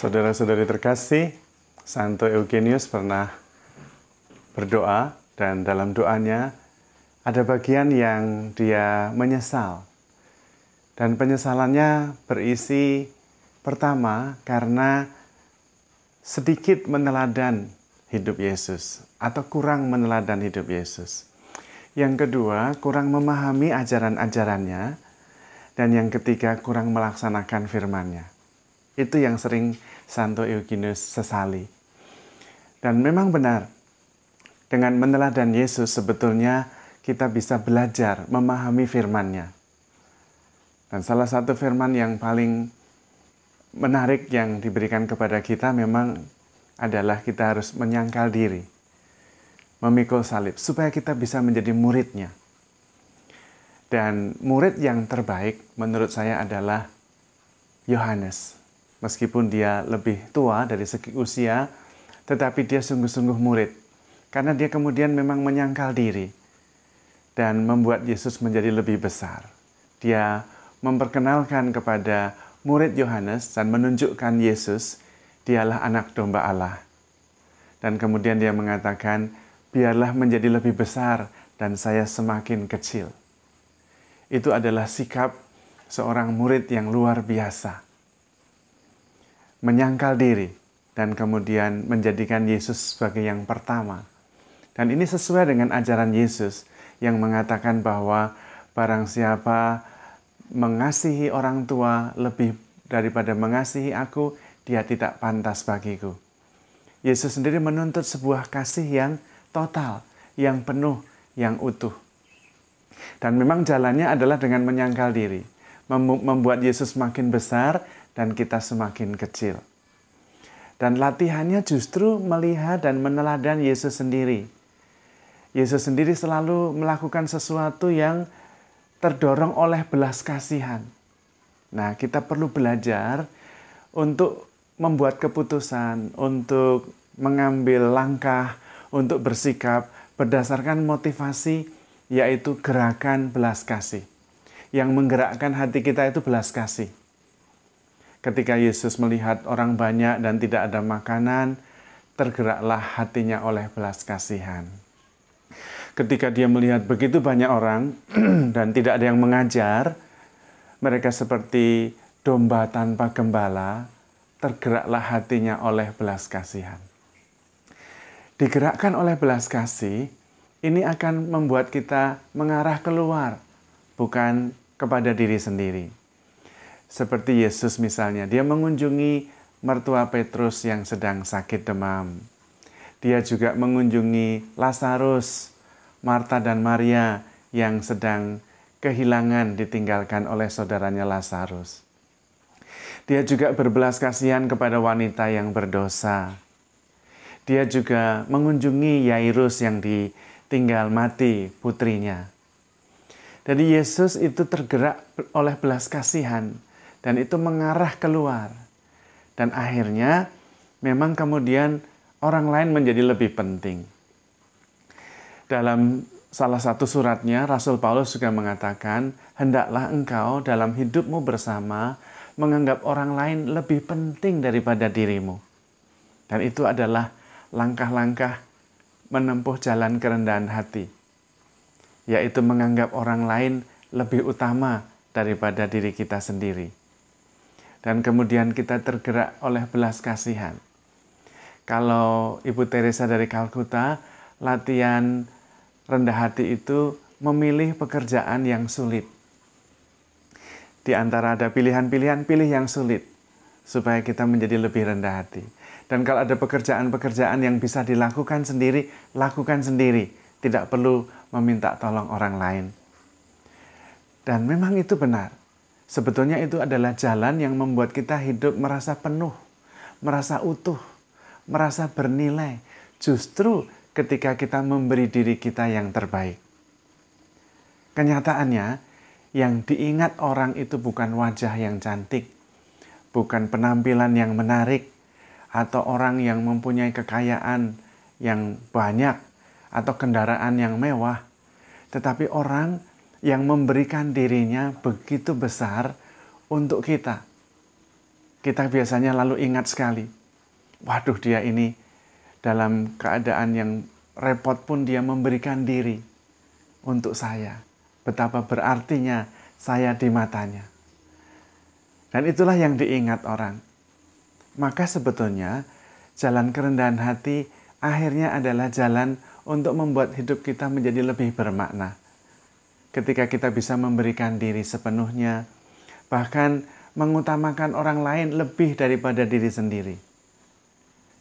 Saudara-saudari terkasih, Santo Eugenius pernah berdoa dan dalam doanya ada bagian yang dia menyesal. Dan penyesalannya berisi pertama karena sedikit meneladan hidup Yesus atau kurang meneladan hidup Yesus. Yang kedua, kurang memahami ajaran-ajarannya. Dan yang ketiga, kurang melaksanakan firman-Nya. Itu yang sering Santo Eugenius sesali. Dan memang benar, dengan meneladan Yesus sebetulnya kita bisa belajar memahami firman-Nya. Dan salah satu firman yang paling menarik yang diberikan kepada kita memang adalah kita harus menyangkal diri, memikul salib, supaya kita bisa menjadi murid-Nya. Dan murid yang terbaik menurut saya adalah Yohanes. Meskipun dia lebih tua dari segi usia, tetapi dia sungguh-sungguh murid. Karena dia kemudian memang menyangkal diri dan membuat Yesus menjadi lebih besar. Dia memperkenalkan kepada murid Yohanes dan menunjukkan Yesus, dialah anak domba Allah. Dan kemudian dia mengatakan, biarlah menjadi lebih besar dan saya semakin kecil. Itu adalah sikap seorang murid yang luar biasa. Menyangkal diri dan kemudian menjadikan Yesus sebagai yang pertama. Dan ini sesuai dengan ajaran Yesus yang mengatakan bahwa barang siapa mengasihi orang tua lebih daripada mengasihi aku, dia tidak pantas bagiku. Yesus sendiri menuntut sebuah kasih yang total, yang penuh, yang utuh. Dan memang jalannya adalah dengan menyangkal diri, membuat Yesus makin besar dan kita semakin kecil. Dan latihannya justru melihat dan meneladan Yesus sendiri. Yesus sendiri selalu melakukan sesuatu yang terdorong oleh belas kasihan. Nah, kita perlu belajar untuk membuat keputusan, untuk mengambil langkah, untuk bersikap berdasarkan motivasi, yaitu gerakan belas kasih. Yang menggerakkan hati kita itu belas kasih. Ketika Yesus melihat orang banyak dan tidak ada makanan, tergeraklah hatinya oleh belas kasihan. Ketika dia melihat begitu banyak orang dan tidak ada yang mengajar, mereka seperti domba tanpa gembala, tergeraklah hatinya oleh belas kasihan. Digerakkan oleh belas kasih, ini akan membuat kita mengarah keluar, bukan kepada diri sendiri. Seperti Yesus misalnya, dia mengunjungi mertua Petrus yang sedang sakit demam. Dia juga mengunjungi Lazarus, Marta dan Maria yang sedang kehilangan ditinggalkan oleh saudaranya Lazarus. Dia juga berbelas kasihan kepada wanita yang berdosa. Dia juga mengunjungi Yairus yang ditinggal mati putrinya. Jadi Yesus itu tergerak oleh belas kasihan. Dan itu mengarah keluar. Dan akhirnya memang kemudian orang lain menjadi lebih penting. Dalam salah satu suratnya, Rasul Paulus juga mengatakan, hendaklah engkau dalam hidupmu bersama menganggap orang lain lebih penting daripada dirimu. Dan itu adalah langkah-langkah menempuh jalan kerendahan hati. Yaitu menganggap orang lain lebih utama daripada diri kita sendiri. Dan kemudian kita tergerak oleh belas kasihan. Kalau Ibu Teresa dari Kalkuta, latihan rendah hati itu memilih pekerjaan yang sulit. Di antara ada pilihan-pilihan, pilih yang sulit. Supaya kita menjadi lebih rendah hati. Dan kalau ada pekerjaan-pekerjaan yang bisa dilakukan sendiri, lakukan sendiri. Tidak perlu meminta tolong orang lain. Dan memang itu benar. Sebetulnya itu adalah jalan yang membuat kita hidup merasa penuh, merasa utuh, merasa bernilai. Justru ketika kita memberi diri kita yang terbaik. Kenyataannya, yang diingat orang itu bukan wajah yang cantik, bukan penampilan yang menarik, atau orang yang mempunyai kekayaan yang banyak, atau kendaraan yang mewah, tetapi orang yang memberikan dirinya begitu besar untuk kita. kita biasanya lalu ingat sekali, waduh dia ini dalam keadaan yang repot pun dia memberikan diri untuk saya. Betapa berartinya saya di matanya. Dan itulah yang diingat orang. Maka sebetulnya jalan kerendahan hati akhirnya adalah jalan untuk membuat hidup kita menjadi lebih bermakna. Ketika kita bisa memberikan diri sepenuhnya, bahkan mengutamakan orang lain lebih daripada diri sendiri.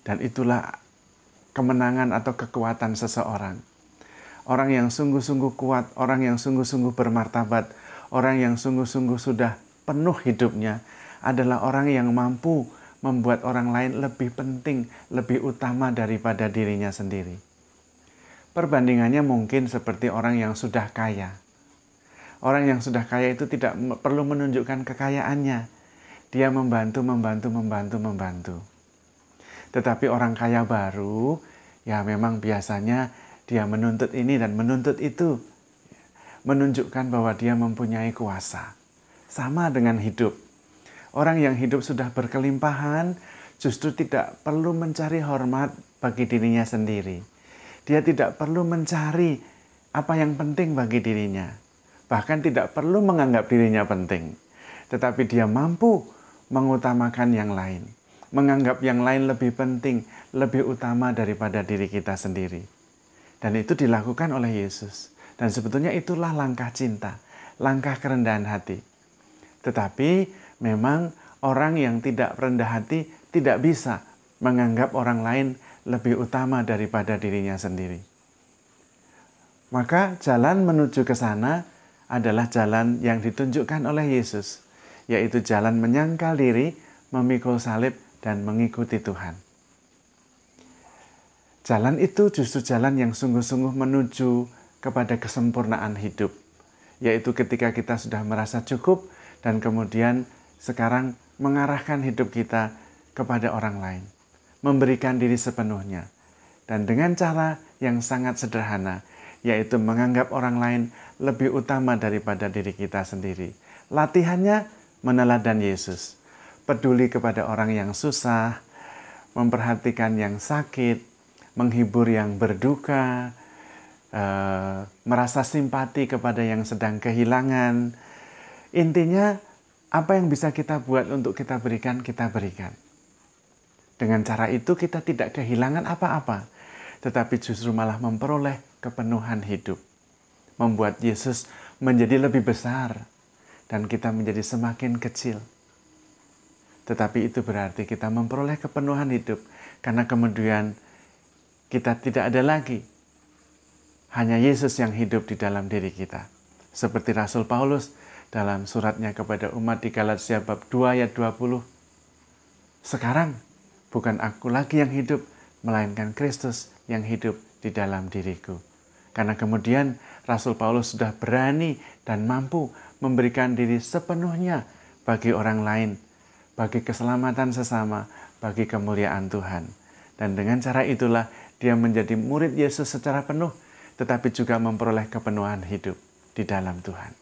Dan itulah kemenangan atau kekuatan seseorang. Orang yang sungguh-sungguh kuat, orang yang sungguh-sungguh bermartabat, orang yang sungguh-sungguh sudah penuh hidupnya adalah orang yang mampu membuat orang lain lebih penting, lebih utama daripada dirinya sendiri. Perbandingannya mungkin seperti orang yang sudah kaya. Orang yang sudah kaya itu tidak perlu menunjukkan kekayaannya. Dia membantu. Tetapi orang kaya baru, ya memang biasanya dia menuntut ini dan menuntut itu. Menunjukkan bahwa dia mempunyai kuasa. Sama dengan hidup. Orang yang hidup sudah berkelimpahan, justru tidak perlu mencari hormat bagi dirinya sendiri. Dia tidak perlu mencari apa yang penting bagi dirinya. Bahkan tidak perlu menganggap dirinya penting. Tetapi dia mampu mengutamakan yang lain. Menganggap yang lain lebih penting, lebih utama daripada diri kita sendiri. Dan itu dilakukan oleh Yesus. Dan sebetulnya itulah langkah cinta, langkah kerendahan hati. Tetapi memang orang yang tidak rendah hati tidak bisa menganggap orang lain lebih utama daripada dirinya sendiri. Maka jalan menuju ke sana adalah jalan yang ditunjukkan oleh Yesus, yaitu jalan menyangkal diri, memikul salib, dan mengikuti Tuhan. Jalan itu justru jalan yang sungguh-sungguh menuju kepada kesempurnaan hidup, yaitu ketika kita sudah merasa cukup dan kemudian sekarang mengarahkan hidup kita kepada orang lain, memberikan diri sepenuhnya, dan dengan cara yang sangat sederhana, yaitu menganggap orang lain lebih utama daripada diri kita sendiri. Latihannya meneladani Yesus, peduli kepada orang yang susah, memperhatikan yang sakit, menghibur yang berduka, merasa simpati kepada yang sedang kehilangan. Intinya, apa yang bisa kita buat untuk kita berikan, kita berikan. Dengan cara itu kita tidak kehilangan apa-apa, tetapi justru malah memperoleh kepenuhan hidup. Membuat Yesus menjadi lebih besar dan kita menjadi semakin kecil. Tetapi itu berarti kita memperoleh kepenuhan hidup karena kemudian kita tidak ada lagi. Hanya Yesus yang hidup di dalam diri kita. Seperti Rasul Paulus dalam suratnya kepada umat di Galatia bab 2 ayat 20. Sekarang bukan aku lagi yang hidup, melainkan Kristus yang hidup di dalam diriku. Karena kemudian Rasul Paulus sudah berani dan mampu memberikan diri sepenuhnya bagi orang lain, bagi keselamatan sesama, bagi kemuliaan Tuhan. Dan dengan cara itulah dia menjadi murid Yesus secara penuh, tetapi juga memperoleh kepenuhan hidup di dalam Tuhan.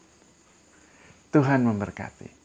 Tuhan memberkati.